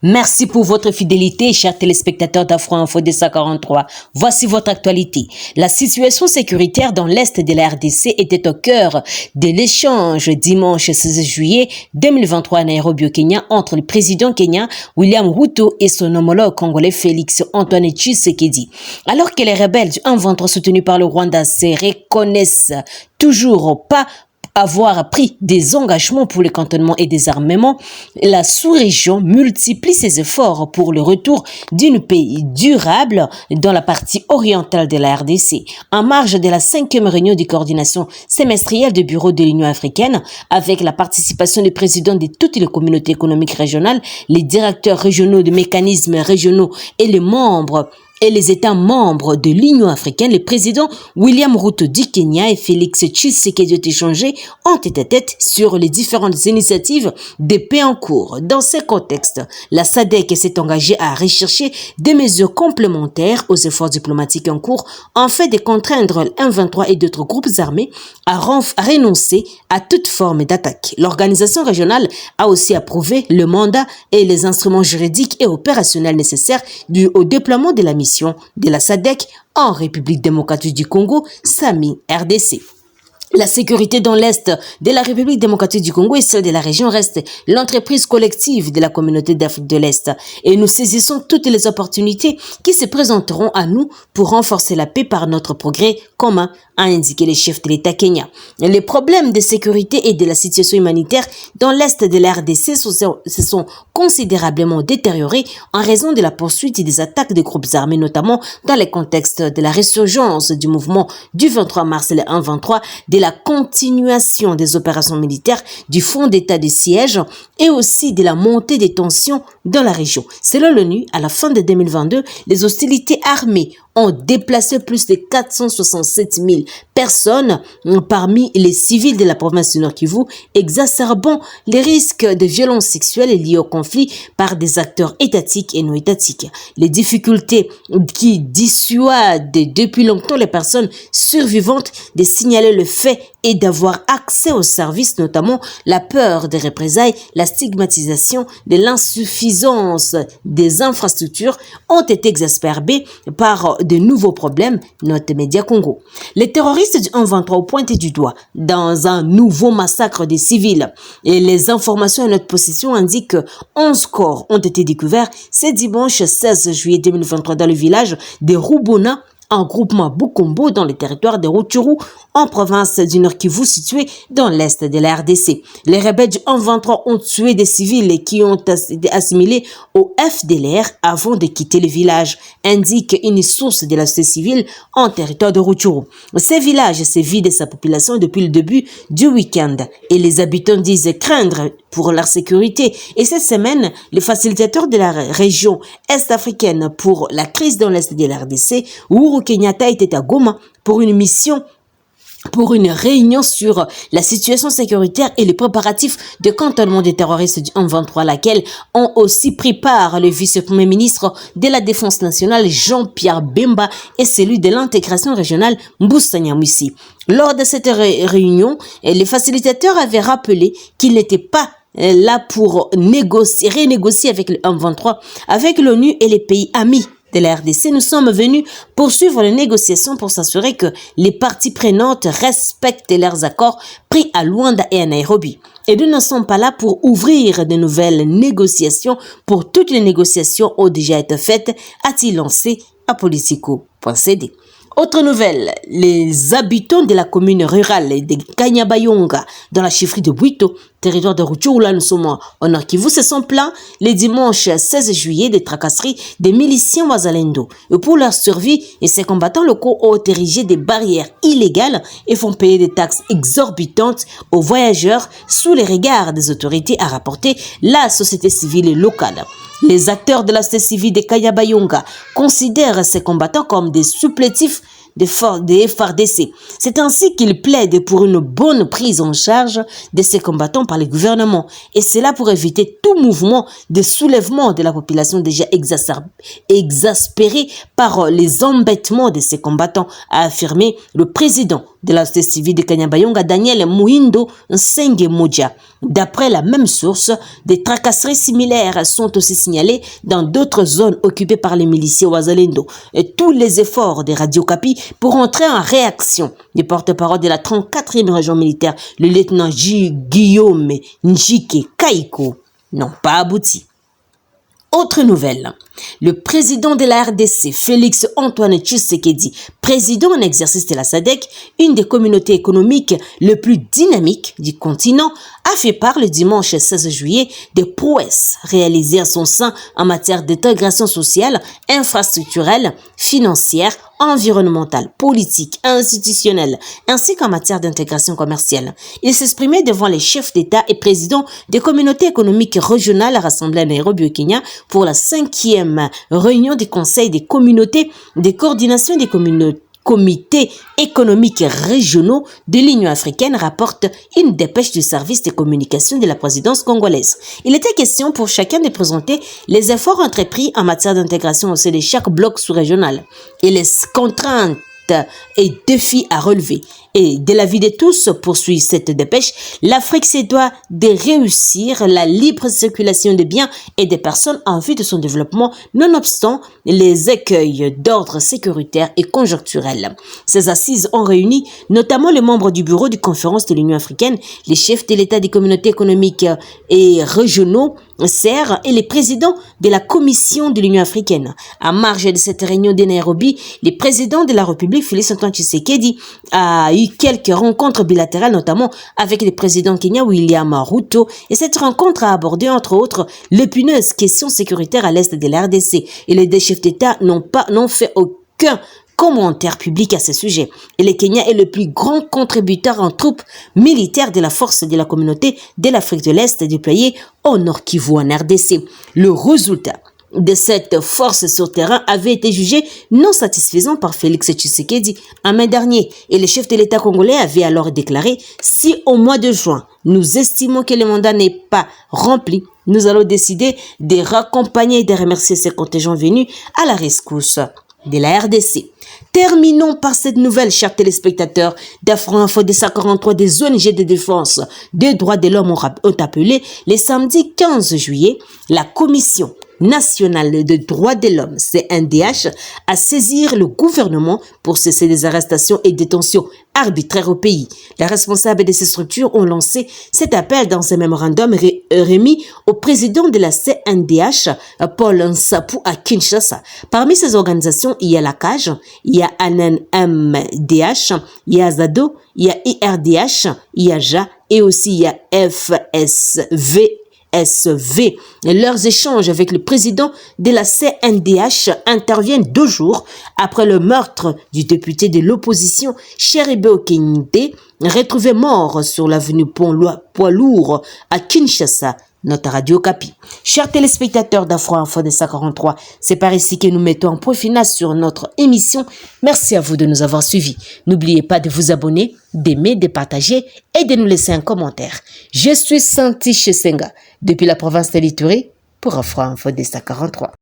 Merci pour votre fidélité, chers téléspectateurs d'Afro Info 243. Voici votre actualité. La situation sécuritaire dans l'Est de la RDC était au cœur de l'échange dimanche 16 juillet 2023 à Nairobi au Kenya entre le président kenyan William Ruto et son homologue congolais Félix Antoine Tshisekedi. Alors que les rebelles du M23 soutenus par le Rwanda se reconnaissent toujours pas avoir pris des engagements pour le cantonnement et des armements, la sous-région multiplie ses efforts pour le retour d'une paix durable dans la partie orientale de la RDC. En marge de la 5e réunion de coordination semestrielle du Bureau de l'Union africaine, avec la participation du président de toutes les communautés économiques régionales, les directeurs régionaux de mécanismes régionaux et les États membres de l'Union africaine, le président William Ruto du Kenya et Félix Tshisekedi ont échangé en tête-à-tête sur les différentes initiatives de paix en cours. Dans ce contexte, la SADC s'est engagée à rechercher des mesures complémentaires aux efforts diplomatiques en cours en fait de contraindre le M23 et d'autres groupes armés à renoncer à toute forme d'attaque. L'organisation régionale a aussi approuvé le mandat et les instruments juridiques et opérationnels nécessaires au déploiement de la mission de la SADC en République démocratique du Congo, SAMI RDC. La sécurité dans l'Est de la République démocratique du Congo et celle de la région reste l'entreprise collective de la communauté d'Afrique de l'Est et nous saisissons toutes les opportunités qui se présenteront à nous pour renforcer la paix par notre progrès commun, a indiqué le chef de l'État kenyan. Les problèmes de sécurité et de la situation humanitaire dans l'Est de la RDC se sont considérablement détériorés en raison de la poursuite des attaques des groupes armés, notamment dans le contexte de la résurgence du mouvement du 23 mars le 1-23, de la continuation des opérations militaires, du fond d'état de siège et aussi de la montée des tensions dans la région. Selon l'ONU, à la fin de 2022, les hostilités armées ont déplacé plus de 467 000 personnes parmi les civils de la province du Nord Kivu, exacerbant les risques de violences sexuelles liées au conflit par des acteurs étatiques et non étatiques. Les difficultés qui dissuadent depuis longtemps les personnes survivantes de signaler le fait et d'avoir accès aux services, notamment la peur des représailles, la stigmatisation de l'insuffisance des infrastructures, ont été exacerbées par de nouveaux problèmes, note Média Congo. Les terroristes du M23 ont pointé du doigt dans un nouveau massacre des civils et les informations à notre possession indiquent que 11 corps ont été découverts ce dimanche 16 juillet 2023 dans le village de Rubona, en groupement Bukombo dans le territoire de Rutshuru, en province du Nord Kivu situé dans l'est de la RDC. Les rebelles du M23 ont tué des civils qui ont été assimilés au FDLR avant de quitter le village, indique une source de la société civile en territoire de Rutshuru. Ce village se vide de sa population depuis le début du week-end et les habitants disent craindre pour leur sécurité. Et cette semaine, le facilitateur de la région est-africaine pour la crise dans l'est de la RDC, Uhuru Kenyatta, était à Goma pour une mission, pour une réunion sur la situation sécuritaire et les préparatifs de cantonnement des terroristes du M23, laquelle ont aussi pris part le vice-premier ministre de la Défense nationale Jean-Pierre Bemba et celui de l'intégration régionale Mbusa Nyamwisi. Lors de cette réunion, les facilitateurs avaient rappelé qu'ils n'étaient pas là pour renégocier avec le M23, avec l'ONU et les pays amis de la RDC. Nous sommes venus poursuivre les négociations pour s'assurer que les parties prenantes respectent leurs accords pris à Luanda et à Nairobi. Et nous ne sommes pas là pour ouvrir de nouvelles négociations. Pour toutes les négociations ont déjà été faites, a-t-il lancé à Politico.cd. Autre nouvelle, les habitants de la commune rurale de Kanyabayonga, dans la chefferie de Bwito, territoire de Rutshuru, là nous sommes en Nord Kivu, se sont plaints les dimanches 16 juillet des tracasseries des miliciens Wazalendo. Et pour leur survie, ces combattants locaux ont érigé des barrières illégales et font payer des taxes exorbitantes aux voyageurs sous les regards des autorités, a rapporté la société civile locale. Les acteurs de la société civile de Kanyabayonga considèrent ces combattants comme des supplétifs des FARDC. C'est ainsi qu'il plaide pour une bonne prise en charge de ces combattants par le gouvernement. Et cela pour éviter tout mouvement de soulèvement de la population déjà exaspérée par les embêtements de ces combattants, a affirmé le président de la société civile de Kanyabayonga, Daniel Muhindo Nsengemoja. D'après la même source, des tracasseries similaires sont aussi signalées dans d'autres zones occupées par les miliciens Wazalendo. Et tous les efforts des Radio Okapi pour entrer en réaction du porte-parole de la 34e région militaire, le lieutenant Guillaume Njike Kaiko, n'ont pas abouti. Autre nouvelle, le président de la RDC, Félix Antoine Tshisekedi, président en exercice de la SADC, une des communautés économiques les plus dynamiques du continent, a fait part le dimanche 16 juillet des prouesses réalisées à son sein en matière d'intégration sociale, infrastructurelle, financière, environnementale, politique, institutionnelle, ainsi qu'en matière d'intégration commerciale. Il s'exprimait devant les chefs d'État et présidents des communautés économiques régionales rassemblées à Nairobi au Kenya pour la 5e réunion du Conseil des communautés de coordination des comités économiques régionaux de l'Union africaine, rapporte une dépêche du service de communication de la présidence congolaise. Il était question pour chacun de présenter les efforts entrepris en matière d'intégration au sein de chaque bloc sous-régional et les contraintes et défis à relever. Et de l'avis de tous, poursuit cette dépêche, l'Afrique se doit de réussir la libre circulation des biens et des personnes en vue de son développement, nonobstant les écueils d'ordre sécuritaire et conjoncturel. Ces assises ont réuni notamment les membres du bureau de conférence de l'Union africaine, les chefs de l'État des communautés économiques et régionaux, CER, et les présidents de la Commission de l'Union africaine. À marge de cette réunion de Nairobi, le président de la République, Félix Antoine Tshisekedi, a eu quelques rencontres bilatérales, notamment avec le président Kenya William Ruto, et cette rencontre a abordé entre autres l'épineuse question sécuritaire à l'est de la RDC, et les deux chefs d'État n'ont fait aucun commentaire public à ce sujet. Et le Kenya est le plus grand contributeur en troupes militaires de la force de la communauté de l'Afrique de l'Est déployée au Nord Kivu en RDC. Le résultat de cette force sur terrain avait été jugé non satisfaisant par Félix Tshisekedi en mai dernier, et le chef de l'État congolais avait alors déclaré: si au mois de juin nous estimons que le mandat n'est pas rempli, nous allons décider de raccompagner et de remercier ces contingents venus à la rescousse de la RDC. Terminons par cette nouvelle, chers téléspectateurs d'Afro-Info des 43 des ONG de défense des droits de l'homme ont appelé le samedi 15 juillet la Commission nationale des droits de l'homme, CNDH, à saisir le gouvernement pour cesser les arrestations et détentions arbitraires au pays. Les responsables de ces structures ont lancé cet appel dans un mémorandum remis au président de la CNDH, Paul Nsapou, à Kinshasa. Parmi ces organisations, il y a la CAGE, il y a ANMDH, il y a ZADO, il y a IRDH, il y a JA et aussi il y a FSV. Leurs échanges avec le président de la CNDH interviennent 2 jours après le meurtre du député de l'opposition Cheribe Okende, retrouvé mort sur l'avenue Poids-Lourd à Kinshasa. Notre Radio Okapi. Chers téléspectateurs d'Afro-Info des 43, c'est par ici que nous mettons un point final sur notre émission. Merci à vous de nous avoir suivis. N'oubliez pas de vous abonner, d'aimer, de partager et de nous laisser un commentaire. Je suis Santi Chesenga, depuis la province de l'Ituri, pour Afro-Info des 43.